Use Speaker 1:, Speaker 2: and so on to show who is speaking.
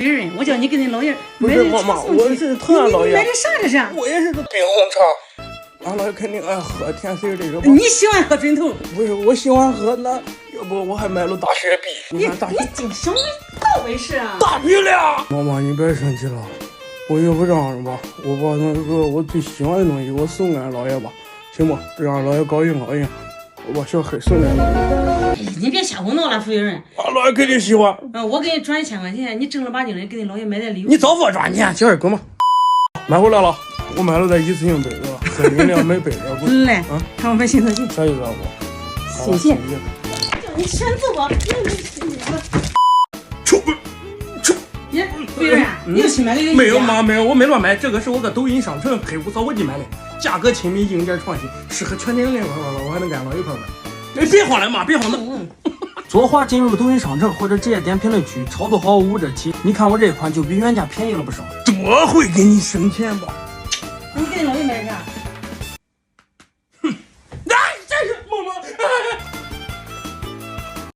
Speaker 1: 别人，我叫你给你姥爷
Speaker 2: 不是妈妈，我是疼俺姥爷。
Speaker 1: 买的啥这是？
Speaker 2: 我也是冰红茶，俺姥爷肯定爱喝甜丝这个。
Speaker 1: 你喜欢喝枕头？
Speaker 2: 不是，我喜欢喝那，要不我还买了大雪碧。你看大雪，
Speaker 1: 你净想的倒回事啊！
Speaker 2: 大漂亮！妈妈，你别生气了，我要不这样吧，我把那个我最喜欢的东西我送给俺姥爷吧，行不？让俺姥爷高兴高兴。我把小黑送给俺姥爷。
Speaker 1: 你别瞎胡闹了，服务员。
Speaker 2: 俺姥爷肯定喜欢。
Speaker 1: 我给你转1000块钱，你正儿八经的给你姥爷买点礼物。
Speaker 2: 你早说赚钱，小黑滚吧。买回来了，我买了个一次性杯子，喝饮料没杯子。
Speaker 1: 来，看我们现在去。
Speaker 2: 啥意思啊？我
Speaker 1: 谢谢。你先走吧。
Speaker 2: 出。
Speaker 1: 你服务员，你又去买了个？
Speaker 2: 没有妈，没有，我没乱买，这个是我搁抖音商城黑五扫我地买的，价格亲民，硬件创新，适合全年龄。我还能跟俺姥一块买。哎，别慌了妈，别慌了。左滑进入抖音商城或者直接点评论区，操作好5折起。你看我这款就比原价便宜了不少。多会给你省钱吧？
Speaker 1: 你给老爷